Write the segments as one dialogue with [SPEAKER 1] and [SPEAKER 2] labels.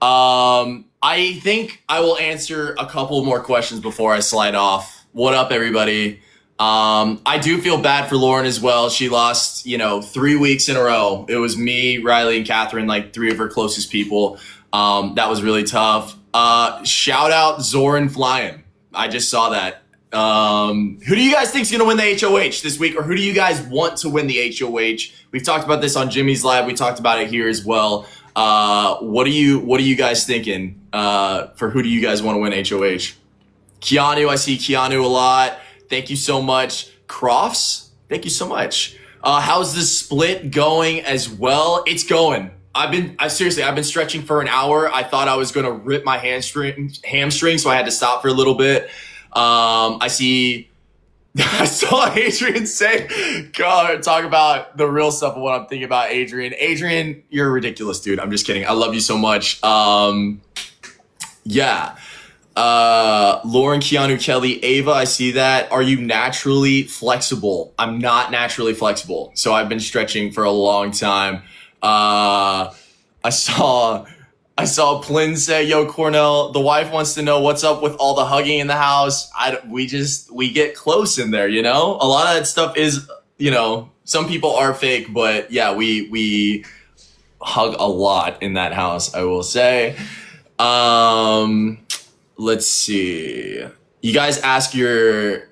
[SPEAKER 1] I think I will answer a couple more questions before I slide off. What up, everybody? I do feel bad for Lauren as well. She lost, 3 weeks in a row. It was me, Riley, and Catherine, like three of her closest people. That was really tough. Shout out Zoran Flyen. I just saw that. Who do you guys think is going to win the HOH this week, or who do you guys want to win the HOH? We've talked about this on Jimmy's Live. We talked about it here as well. What are you guys thinking? For who do you guys want to win HOH? Keanu, I see Keanu a lot. Thank you so much. Crofts, thank you so much. How's the split going as well? It's going. I've been stretching for an hour. I thought I was going to rip my hamstring, so I had to stop for a little bit. I saw Adrian say, God, talk about the real stuff of what I'm thinking about Adrian. Adrian, you're ridiculous, dude. I'm just kidding. I love you so much. Yeah. Lauren, Keanu, Kelly, Ava, I see that. Are you naturally flexible? I'm not naturally flexible. So I've been stretching for a long time. I saw Plynn say, yo, Cornell, the wife wants to know what's up with all the hugging in the house. We get close in there, A lot of that stuff is, some people are fake, but yeah, we hug a lot in that house, I will say. Let's see. You guys ask your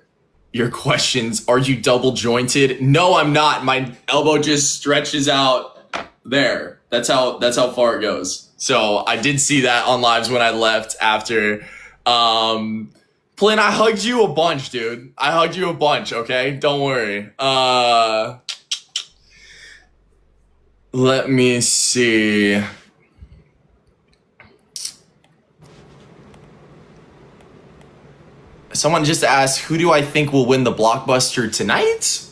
[SPEAKER 1] questions. Are you double jointed? No, I'm not. My elbow just stretches out there. That's how far it goes. So I did see that on lives when I left after. Plynn, I hugged you a bunch, dude. I hugged you a bunch, okay? Don't worry. Let me see. Someone just asked, who do I think will win the blockbuster tonight?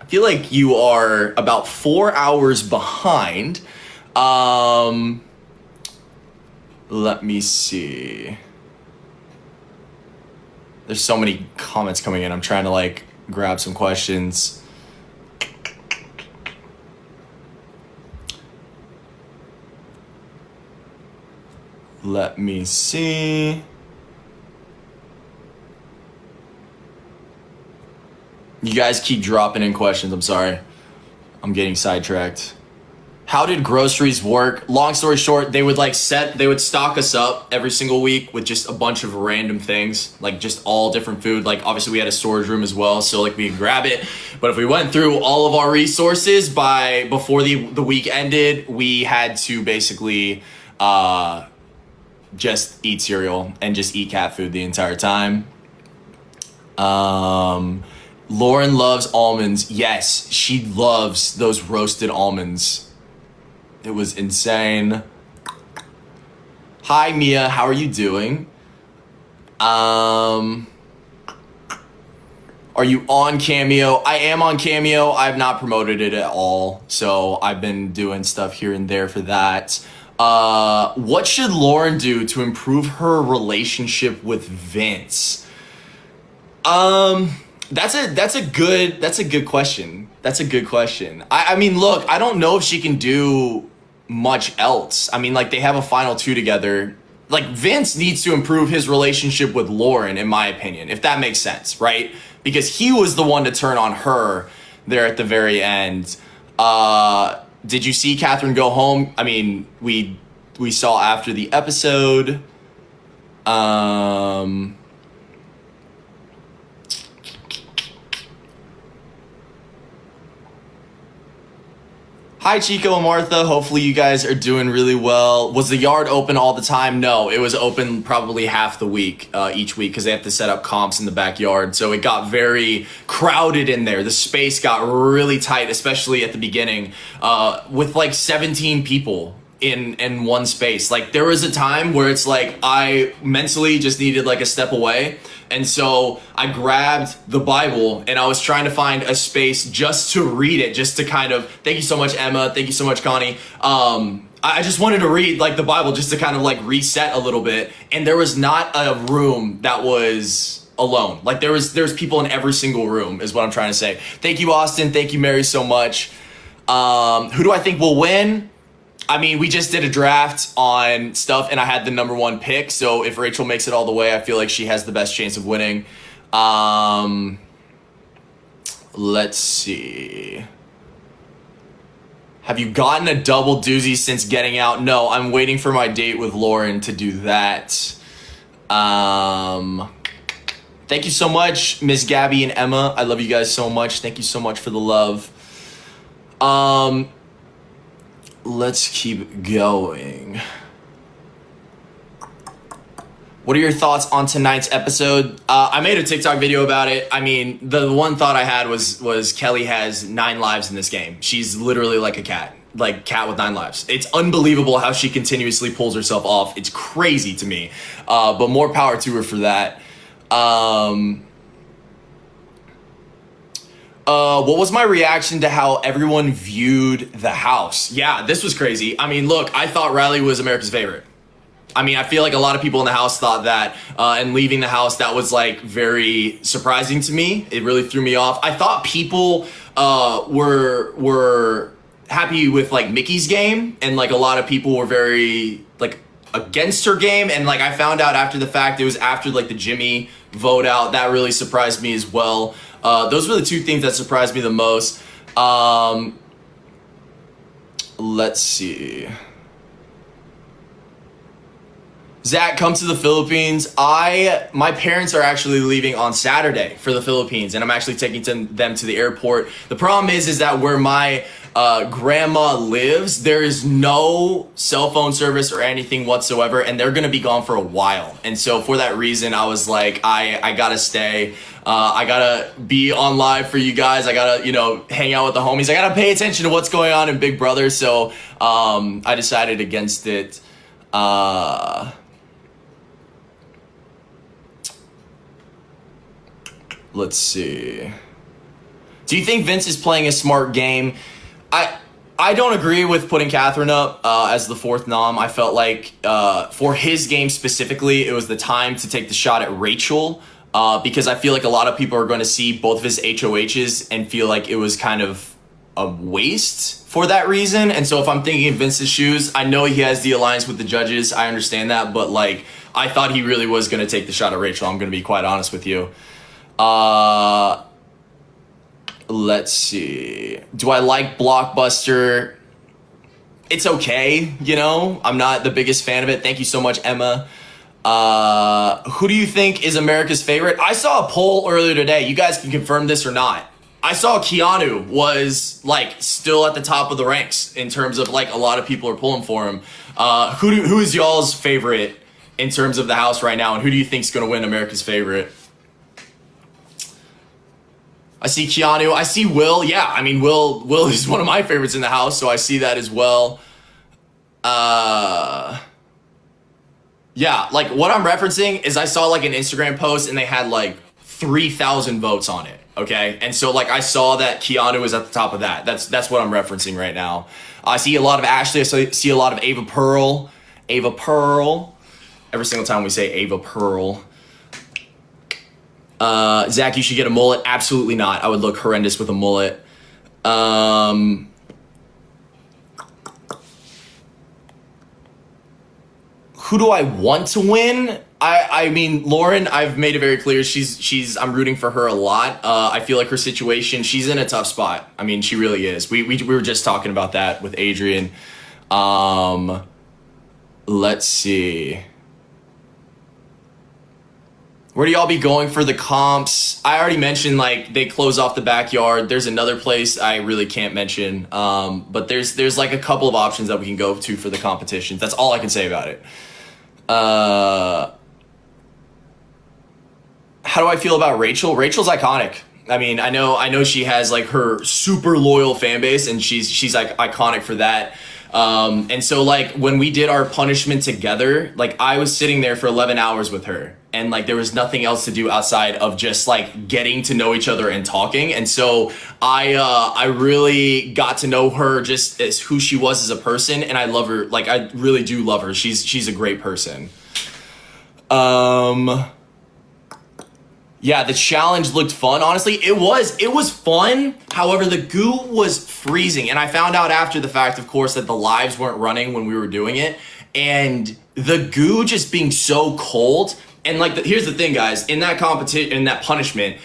[SPEAKER 1] I feel like you are about 4 hours behind. Let me see. There's so many comments coming in. I'm trying to grab some questions. Let me see. You guys keep dropping in questions. I'm sorry. I'm getting sidetracked. How did groceries work? Long story short, they would stock us up every single week with just a bunch of random things, just all different food. Obviously we had a storage room as well, so we could grab it. But if we went through all of our resources before the week ended, we had to basically just eat cereal and just eat cat food the entire time. Lauren loves almonds. Yes, she loves those roasted almonds. It was insane. Hi, Mia. How are you doing? Are you on Cameo? I am on Cameo. I've not promoted it at all. So I've been doing stuff here and there for that. What should Lauren do to improve her relationship with Vince? That's a good question. That's a good question. I mean, look, I don't know if she can do much else. I mean, they have a final two together. Vince needs to improve his relationship with Lauren, in my opinion, if that makes sense, right? Because he was the one to turn on her there at the very end. Did you see Catherine go home? I mean, we saw after the episode. Hi, Chico and Martha. Hopefully you guys are doing really well. Was the yard open all the time? No, it was open probably half the week, each week, because they have to set up comps in the backyard. So it got very crowded in there. The space got really tight, especially at the beginning, with 17 people in one space. There was a time where it's I mentally just needed a step away. And so I grabbed the Bible and I was trying to find a space just to read it, just to kind of, thank you so much, Emma. Thank you so much, Connie. I just wanted to read the Bible just to kind of reset a little bit. And there was not a room that was alone. There's people in every single room is what I'm trying to say. Thank you, Austin. Thank you, Mary, so much. Who do I think will win? I mean, we just did a draft on stuff, and I had the number 1 pick. So if Rachel makes it all the way, I feel like she has the best chance of winning. Let's see. Have you gotten a double doozy since getting out? No, I'm waiting for my date with Lauren to do that. Thank you so much, Miss Gabby and Emma. I love you guys so much. Thank you so much for the love. Let's keep going. What are your thoughts on tonight's episode? I made a TikTok video about it. I mean, the one thought I had was Kelly has 9 lives in this game. She's literally like a cat with 9 lives. It's unbelievable how she continuously pulls herself off. It's crazy to me, but more power to her for that. What was my reaction to how everyone viewed the house? Yeah, this was crazy. I mean, look, I thought Riley was America's favorite. I mean, I feel like a lot of people in the house thought that, and leaving the house, that was like very surprising to me. It really threw me off. I thought people were happy with like Mickey's game, and like a lot of people were very like against her game. And like I found out after the fact, it was after like the Jimmy vote out. That really surprised me as well. Those were the 2 things that surprised me the most. Let's see. Zach, come to the Philippines. My parents are actually leaving on Saturday for the Philippines, and I'm actually taking them to the airport. The problem is that where my grandma lives, there is no cell phone service or anything whatsoever, and they're gonna be gone for a while. And so for that reason, I was like, I gotta stay. I gotta be on live for you guys. I gotta, hang out with the homies. I gotta pay attention to what's going on in Big Brother. So I decided against it. Let's see. Do you think Vince is playing a smart game? I don't agree with putting Catherine up as the 4th nom. I felt like for his game specifically, it was the time to take the shot at Rachel because I feel like a lot of people are going to see both of his HOHs and feel like it was kind of a waste for that reason. And so if I'm thinking in Vince's shoes, I know he has the alliance with the judges. I understand that. But like, I thought he really was going to take the shot at Rachel. I'm going to be quite honest with you. Let's see. Do I like Blockbuster? It's okay, I'm not the biggest fan of it. Thank you so much, Emma. Who do you think is America's favorite? I saw a poll earlier today. You guys can confirm this or not. I saw Keanu was like still at the top of the ranks in terms of like a lot of people are pulling for him. Who is y'all's favorite in terms of the house right now, and who do you think is going to win America's favorite? I see Keanu. I see Will. Yeah, I mean, Will is one of my favorites in the house, so I see that as well. Yeah, like what I'm referencing is I saw like an Instagram post and they had like 3,000 votes on it, okay? And so like I saw that Keanu was at the top of that. That's what I'm referencing right now. I see a lot of Ashley. I see a lot of Ava Pearl. Ava Pearl. Every single time we say Ava Pearl. Zach, you should get a mullet. Absolutely not. I would look horrendous with a mullet. Who do I want to win? I mean, Lauren, I've made it very clear. I'm rooting for her a lot. I feel like her situation, she's in a tough spot. I mean, she really is. We were just talking about that with Adrian. Let's see. Where do y'all be going for the comps? I already mentioned like they close off the backyard. There's another place I really can't mention. But there's like a couple of options that we can go to for the competitions. That's all I can say about it. How do I feel about Rachel? Rachel's iconic. I mean, I know she has like her super loyal fan base and she's like iconic for that. And so like when we did our punishment together, like I was sitting there for 11 hours with her and like there was nothing else to do outside of just like getting to know each other and talking. And so I really got to know her just as who she was as a person, and I love her. Like I really do love her. She's a great person. Yeah, the challenge looked fun. Honestly, it was fun. However, the goo was freezing, and I found out after the fact, of course, that the lives weren't running when we were doing it, and the goo just being so cold. And like, here's the thing, guys. In that competition, in that punishment,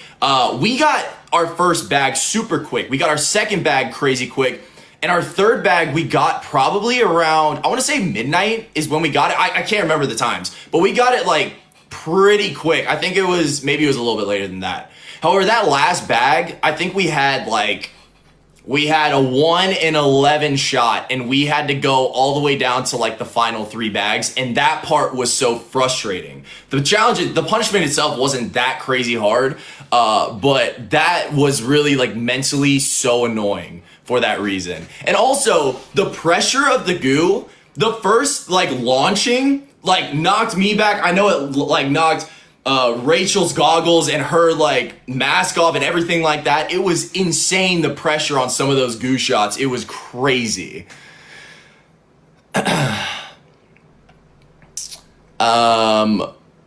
[SPEAKER 1] we got our first bag super quick. We got our second bag crazy quick. And our third bag we got probably around, I want to say midnight is when we got it. I can't remember the times, but we got it like pretty quick. I think maybe it was a little bit later than that. However, that last bag, I think we had a 1 in 11 shot, and we had to go all the way down to like the final 3 bags. And that part was so frustrating. The challenge, the punishment itself wasn't that crazy hard, but that was really like mentally so annoying for that reason. And also the pressure of the goo, the first like launching, like knocked me back. I know it like knocked Rachel's goggles and her like mask off and everything like that. It was insane, the pressure on some of those goo shots. It was crazy.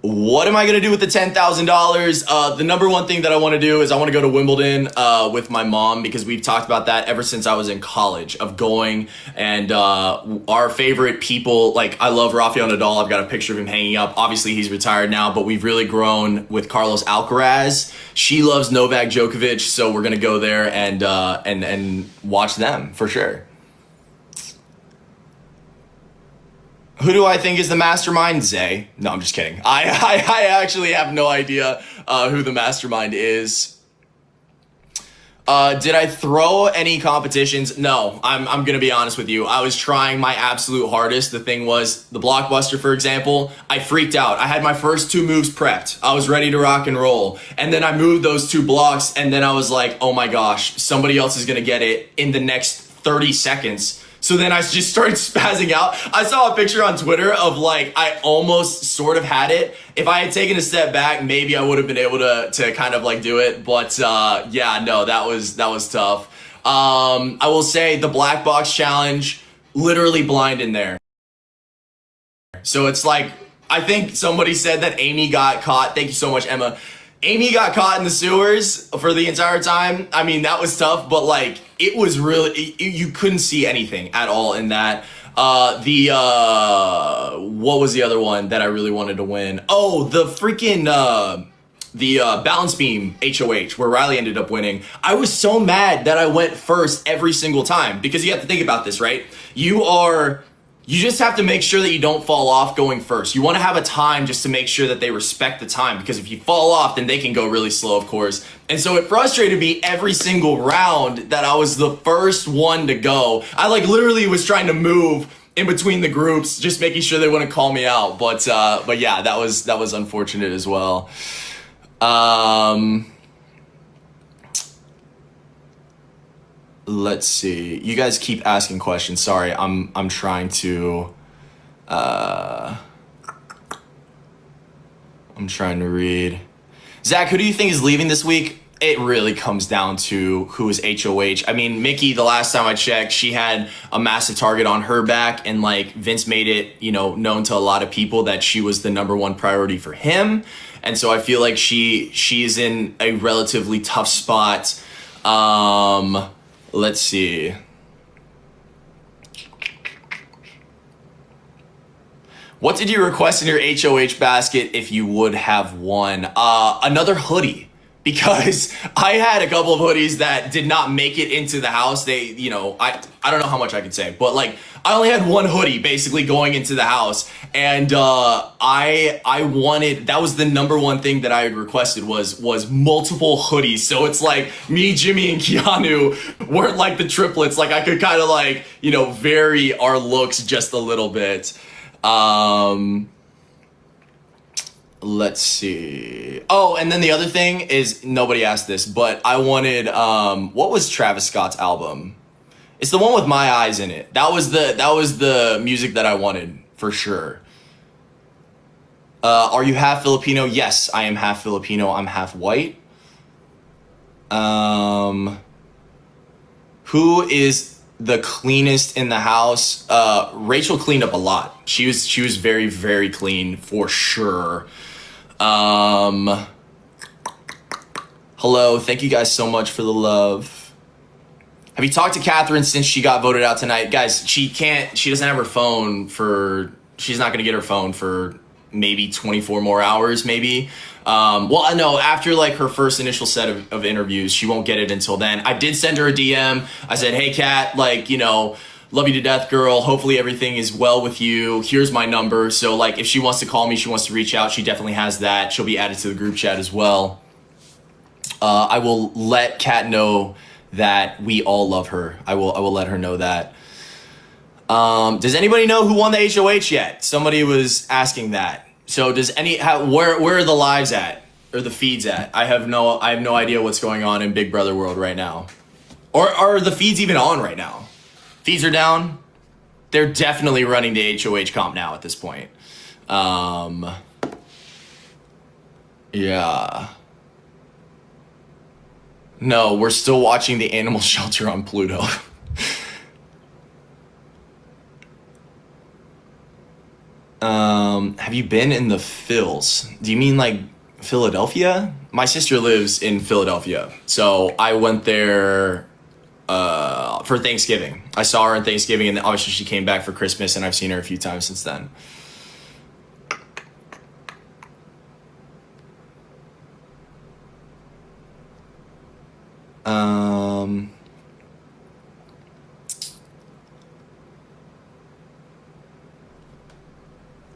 [SPEAKER 1] What am I gonna do with the $10,000? The number one thing that I want to do is I want to go to Wimbledon with my mom, because we've talked about that ever since I was in college, of going. And our favorite people, like I love Rafael Nadal. I've got a picture of him hanging up. Obviously he's retired now, but we've really grown with Carlos Alcaraz. She loves Novak Djokovic, so we're gonna go there and watch them for sure. Who do I think is the mastermind? Zay. No, I'm just kidding. I actually have no idea who the mastermind is. Did I throw any competitions? No, I'm gonna be honest with you. I was trying my absolute hardest. The thing was, the blockbuster, for example, I freaked out. I had my first 2 moves prepped. I was ready to rock and roll. And then I moved those 2 blocks, and then I was like, oh my gosh, somebody else is gonna get it in the next 30 seconds. So then I just started spazzing out. I saw a picture on Twitter of like, I almost sort of had it. If I had taken a step back, maybe I would have been able to kind of like do it. But yeah, no, that was tough. I will say the black box challenge, literally blind in there. So it's like, I think somebody said that Amy got caught. Thank you so much, Emma. Amy got caught in the sewers for the entire time. I mean, that was tough, but like, it was really, you couldn't see anything at all in that. What was the other one that I really wanted to win? Oh, the freaking, the balance beam HOH, where Riley ended up winning. I was so mad that I went first every single time, because you have to think about this, right? You just have to make sure that you don't fall off going first. You want to have a time just to make sure that they respect the time, because if you fall off, then they can go really slow, of course. And so it frustrated me every single round that I was the first one to go. I like literally was trying to move in between the groups, just making sure they wouldn't call me out. But yeah, that was unfortunate as well. Let's see. You guys keep asking questions. Sorry, I'm trying to read. Zach, who do you think is leaving this week? It really comes down to who is HOH. I mean, Mickey, the last time I checked, she had a massive target on her back, and like Vince made it, known to a lot of people that she was the number one priority for him. And so I feel like she's in a relatively tough spot. Let's see. What did you request in your HOH basket if you would have won? Another hoodie, because I had a couple of hoodies that did not make it into the house. They, I don't know how much I can say, but like I only had one hoodie basically going into the house, and I wanted, that was the number one thing that I had requested was multiple hoodies. So it's like me, Jimmy, and Keanu weren't like the triplets. Like I could kind of like, vary our looks just a little bit. Let's see. Oh, and then the other thing is, nobody asked this, but I wanted, what was Travis Scott's album? It's the one with My Eyes in it. That was the music that I wanted for sure. Are you half Filipino? Yes, I am half Filipino. I'm half white. Who is the cleanest in the house? Rachel cleaned up a lot. She was very, very clean for sure. Hello, thank you guys so much for the love. Have you talked to Catherine since she got voted out tonight? Guys, she doesn't have her phone she's not gonna get her phone for maybe 24 more hours, maybe. Well, no, after like her first initial set of interviews, she won't get it until then. I did send her a DM. I said, hey Kat, like, you know, love you to death, girl. Hopefully everything is well with you. Here's my number. So like, if she wants to call me, she wants to reach out, she definitely has that. She'll be added to the group chat as well. I will let Kat know that we all love her. I will let her know that. Does anybody know who won the HOH yet? Somebody was asking that. So does where are the lives at or the feeds at? I have no idea what's going on in Big Brother world right now. Or are the feeds even on right now? Feeds are down. They're definitely running the HOH comp now at this point. Yeah. No, we're still watching the animal shelter on Pluto. Have you been in the Phils? Do you mean like Philadelphia? My sister lives in Philadelphia. So I went there for Thanksgiving. I saw her on Thanksgiving, and obviously she came back for Christmas, and I've seen her a few times since then.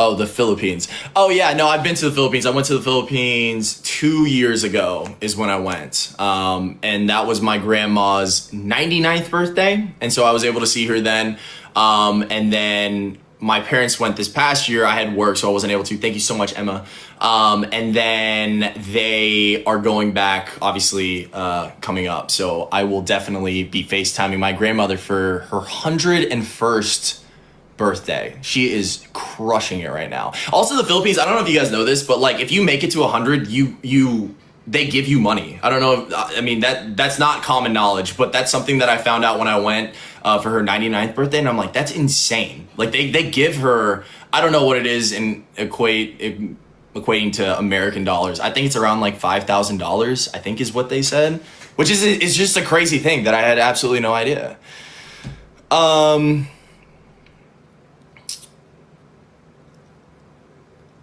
[SPEAKER 1] Oh, the Philippines. Oh yeah, no, I've been to the Philippines. I went to the Philippines 2 years ago is when I went. And that was my grandma's 99th birthday. And so I was able to see her then. And then my parents went this past year. I had work, so I wasn't able to. Thank you so much, Emma. And then they are going back, obviously, coming up. So I will definitely be FaceTiming my grandmother for her 101st birthday. She is crushing it right now. Also, the Philippines, I don't know if you guys know this, but like if you make it to 100, they give you money. I don't know. I mean, that's not common knowledge, but that's something that I found out when I went for her 99th birthday. And I'm like, that's insane. Like they give her, I don't know what it is in equating to American dollars. I think it's around like $5,000, I think is what they said, which is just a crazy thing that I had absolutely no idea.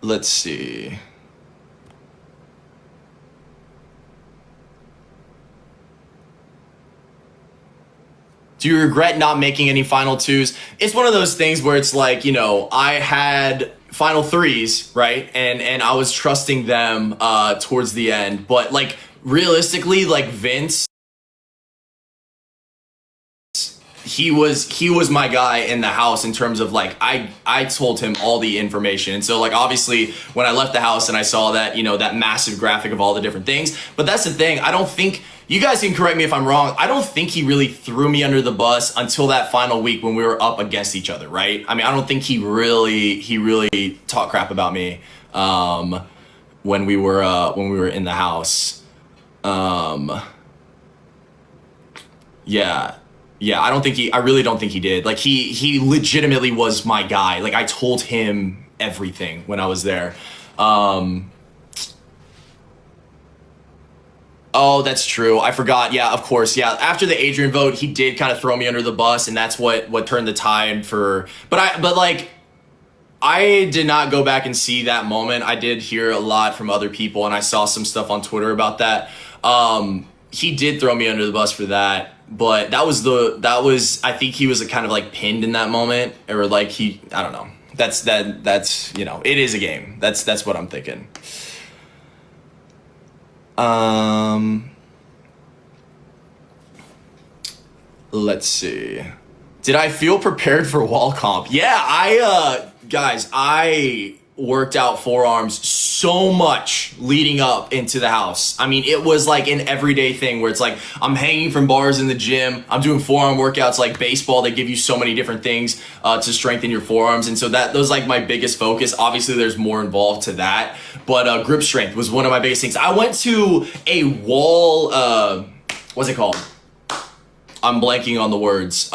[SPEAKER 1] Let's see. Do you regret not making any final twos? It's one of those things where it's like, you know, I had final threes, right? And I was trusting them towards the end. But like realistically, like Vince, he was my guy in the house in terms of like I told him all the information. And so like obviously when I left the house and I saw that, you know, that massive graphic of all the different things, but that's the thing, I don't think, you guys can correct me if I'm wrong, I don't think he really threw me under the bus until that final week when we were up against each other, right? I mean, I don't think he really talked crap about me when we were in the house. Yeah, I really don't think he did. Like he legitimately was my guy. Like I told him everything when I was there. Oh, that's true. I forgot. Yeah, of course. Yeah, after the Adrian vote, he did kind of throw me under the bus, and that's what turned the tide for. But like, I did not go back and see that moment. I did hear a lot from other people, and I saw some stuff on Twitter about that. He did throw me under the bus for that, but that was I think he was kind of like pinned in that moment, or like I don't know. That's you know, it is a game. That's what I'm thinking. Let's see. Did I feel prepared for wall comp? Yeah, guys, I worked out forearms so much leading up into the house. I mean, it was like an everyday thing where it's like, I'm hanging from bars in the gym. I'm doing forearm workouts like baseball. They give you so many different things to strengthen your forearms. And so that was like my biggest focus. Obviously there's more involved to that, but grip strength was one of my biggest things. I went to a wall, what's it called? I'm blanking on the words.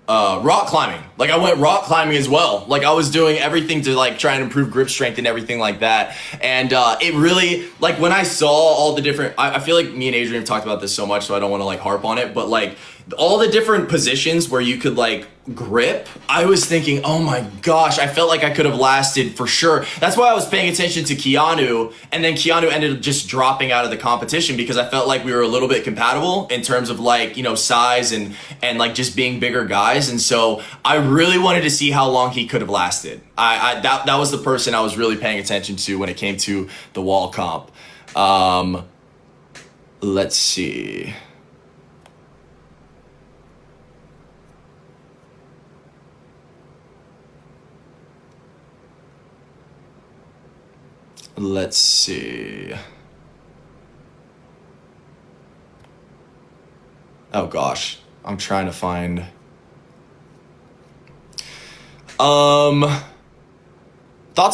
[SPEAKER 1] rock climbing. Like I went rock climbing as well. Like I was doing everything to like try and improve grip strength and everything like that. And it really, like when I saw all the different, I feel like me and Adrian have talked about this so much, so I don't want to like harp on it, but like all the different positions where you could like grip, I was thinking, oh my gosh, I felt like I could have lasted for sure. That's why I was paying attention to Keanu, and then Keanu ended up just dropping out of the competition because I felt like we were a little bit compatible in terms of like, you know, size and like just being bigger guys. And so I really wanted to see how long he could have lasted. That was the person I was really paying attention to when it came to the wall comp. Let's see. Let's see. Oh gosh, I'm trying to find. Thoughts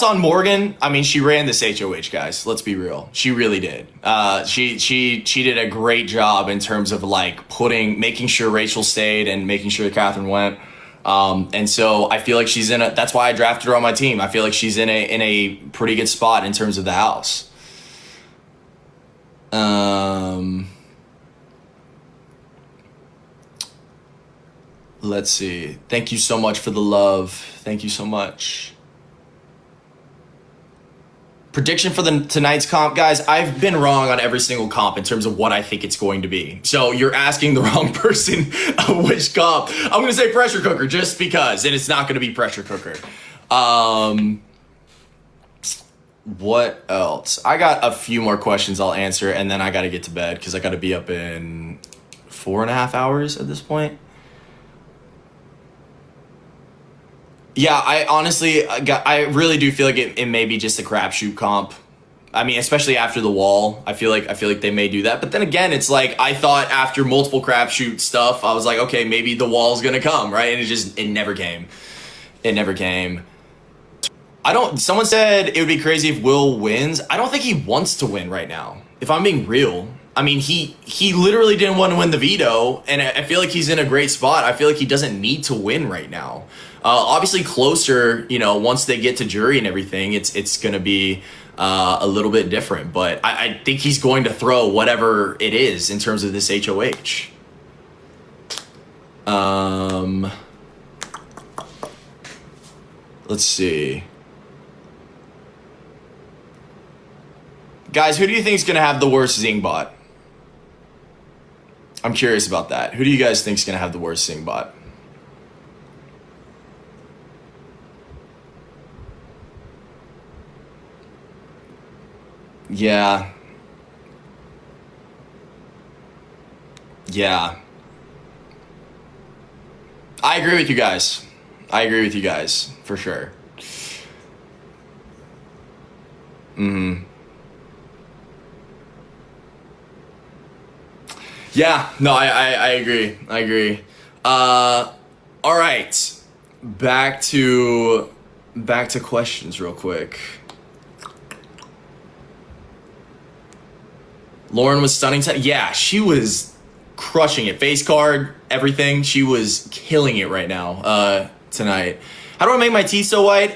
[SPEAKER 1] on Morgan? I mean, she ran this HOH, guys. Let's be real. She really did. She did a great job in terms of like making sure Rachel stayed and making sure Catherine went. And so I feel like that's why I drafted her on my team. I feel like she's in a pretty good spot in terms of the house. Let's see. Thank you so much for the love. Thank you so much. Prediction for tonight's comp, guys. I've been wrong on every single comp in terms of what I think it's going to be. So you're asking the wrong person which comp. I'm going to say pressure cooker just because, and it's not going to be pressure cooker. What else? I got a few more questions I'll answer, and then I got to get to bed because I got to be up in 4.5 hours at this point. Yeah, I really do feel like it may be just a crapshoot comp. I mean, especially after the wall, I feel like they may do that. But then again, it's like I thought after multiple crapshoot stuff, I was like, okay, maybe the wall's gonna come, right? And it never came. It never came. Someone said it would be crazy if Will wins. I don't think he wants to win right now. If I'm being real. I mean, he literally didn't want to win the veto, and I feel like he's in a great spot. I feel like he doesn't need to win right now. Obviously closer, you know, once they get to jury and everything, it's going to be a little bit different. But I think he's going to throw whatever it is in terms of this HOH. Let's see. Guys, who do you think is going to have the worst Zing bot? I'm curious about that. Who do you guys think is going to have the worst Zing bot? Yeah. Yeah. I agree with you guys. For sure. Yeah, no, I agree. All right. Back to questions real quick. Lauren was stunning. Yeah, she was crushing it. Face card, everything. She was killing it right now tonight. How do I make my teeth so white?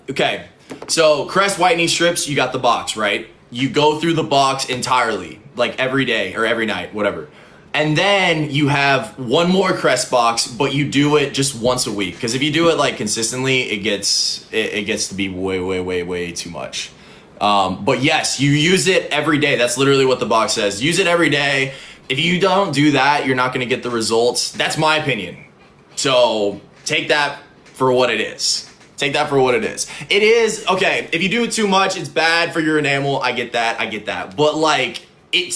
[SPEAKER 1] Okay. So Crest whitening strips, you got the box, right? You go through the box entirely, like every day or every night, whatever. And then you have one more Crest box, but you do it just once a week. Because if you do it like consistently, it gets to be way too much. But yes, you use it every day. That's literally what the box says. Use it every day. If you don't do that, you're not going to get the results. That's my opinion. So take that for what it is. It is, okay, if you do it too much, it's bad for your enamel. I get that. But like, it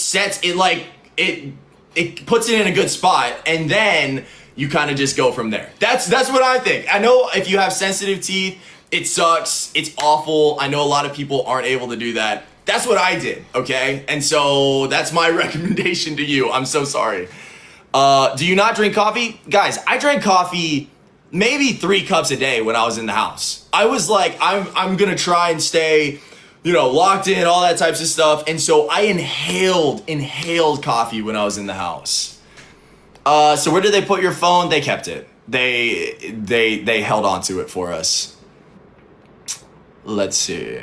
[SPEAKER 1] puts it in a good spot, and then you kind of just go from there. That's what I think. I know if you have sensitive teeth, it sucks. It's awful. I know a lot of people aren't able to do that. That's what I did, okay? And so that's my recommendation to you. I'm so sorry. Do you not drink coffee? Guys, I drank coffee maybe 3 cups a day when I was in the house. I was like, I'm gonna try and stay, you know, locked in, all that types of stuff. And so I inhaled coffee when I was in the house. So where did they put your phone? They kept it. they held on to it for us. Let's see.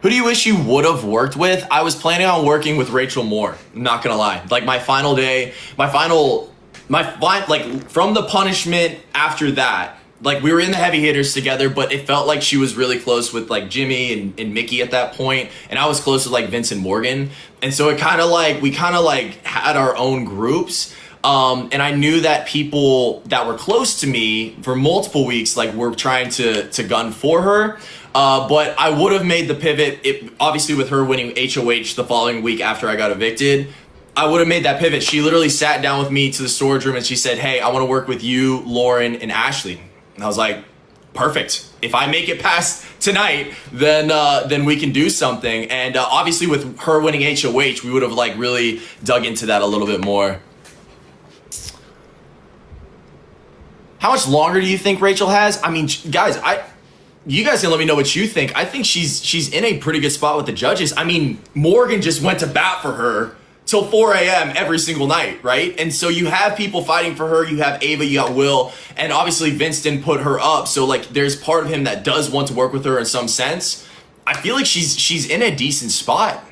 [SPEAKER 1] Who do you wish you would have worked with? I was planning on working with Rachel Moore. I'm not gonna lie. Like my final day, like from the punishment after that, like we were in the heavy hitters together, but it felt like she was really close with like Jimmy and Mickey at that point, and I was close with like Vince and Morgan, and so we kind of like had our own groups. And I knew that people that were close to me for multiple weeks, like were trying to gun for her. But I would have made the pivot, obviously with her winning HOH the following week after I got evicted. I would have made that pivot. She literally sat down with me to the storage room and she said, hey, I want to work with you, Lauren, and Ashley. And I was like, perfect. If I make it past tonight, then we can do something. And obviously with her winning HOH, we would have like really dug into that a little bit more. How much longer do you think Rachel has? I mean, guys, you guys can let me know what you think. I think she's in a pretty good spot with the judges. I mean, Morgan just went to bat for her till 4 a.m. every single night, right? And so you have people fighting for her. You have Ava, you got Will, and obviously Vince didn't put her up. So like, there's part of him that does want to work with her in some sense. I feel like she's in a decent spot.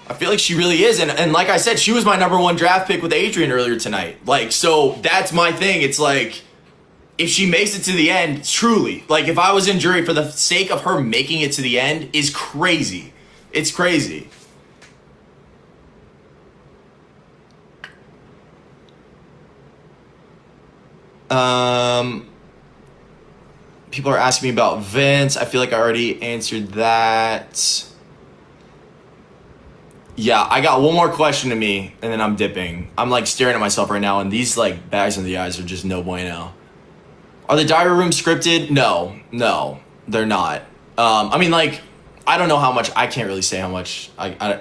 [SPEAKER 1] I feel like she really is. And like I said, she was my #1 draft pick with Adrian earlier tonight. Like, so that's my thing. It's like, if she makes it to the end, truly, like if I was in jury, for the sake of her making it to the end is crazy. It's crazy. People are asking me about Vince. I feel like I already answered that. Yeah, I got one more question to me and then I'm dipping. I'm like staring at myself right now and these like bags under the eyes are just no bueno. Are the diary rooms scripted? No, they're not. I mean, like, I don't know how much, I can't really say how much,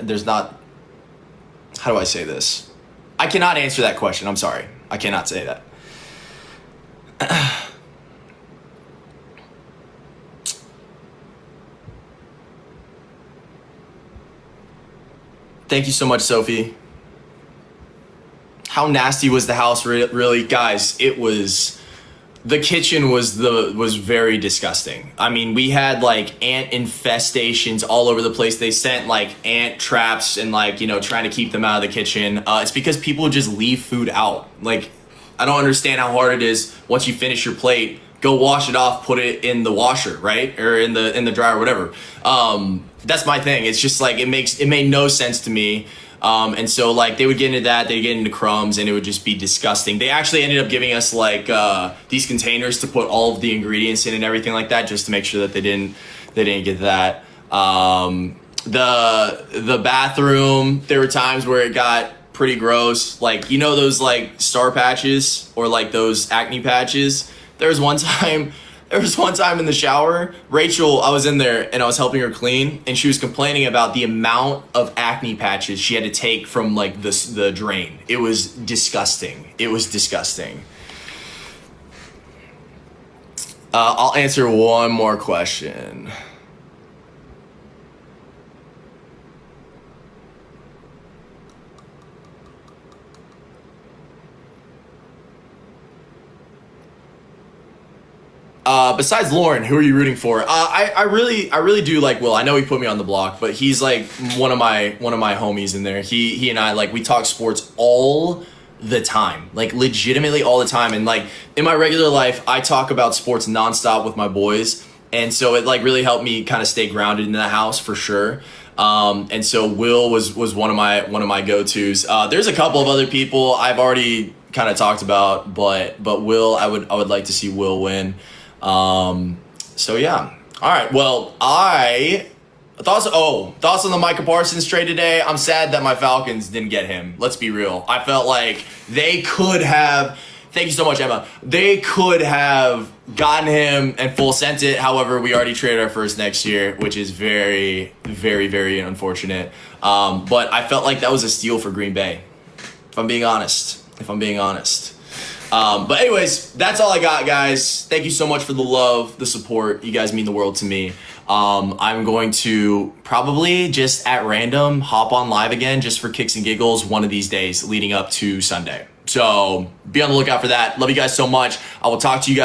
[SPEAKER 1] there's not, how do I say this? I cannot answer that question, I'm sorry. I cannot say that. Thank you so much, Sophie. How nasty was the house, really? Guys, it was... The kitchen was very disgusting. I mean, we had like ant infestations all over the place. They sent like ant traps and like, you know, trying to keep them out of the kitchen. It's because people just leave food out. Like, I don't understand how hard it is once you finish your plate, go wash it off, put it in the washer, right? Or in the dryer or whatever. That's my thing. It's just like, it made no sense to me. And so like they would get into that, they'd get into crumbs and it would just be disgusting. They actually ended up giving us like these containers to put all of the ingredients in and everything like that, just to make sure that they didn't get that. The bathroom, there were times where it got pretty gross. Like, you know, those like star patches or like those acne patches. There was one time in the shower, Rachel, I was in there and I was helping her clean and she was complaining about the amount of acne patches she had to take from like the drain. It was disgusting. I'll answer one more question. Besides Lauren, who are you rooting for? I really do like Will. I know he put me on the block, but he's like one of my homies in there. He and I, like, we talk sports all the time, like legitimately all the time. And like in my regular life, I talk about sports nonstop with my boys. And so it like really helped me kind of stay grounded in the house for sure. And so Will was one of my go-tos. There's a couple of other people I've already kind of talked about, but Will, I would like to see Will win. So yeah. All right. Well, thoughts on the Micah Parsons trade today. I'm sad that my Falcons didn't get him. Let's be real. I felt like they could have, thank you so much, Emma. They could have gotten him and full sent it. However, we already traded our first next year, which is very, very, very unfortunate. But I felt like that was a steal for Green Bay, if I'm being honest. But anyways, that's all I got, guys. Thank you so much for the love, the support. You guys mean the world to me. I'm going to probably just at random hop on live again just for kicks and giggles one of these days leading up to Sunday. So be on the lookout for that. Love you guys so much. I will talk to you guys.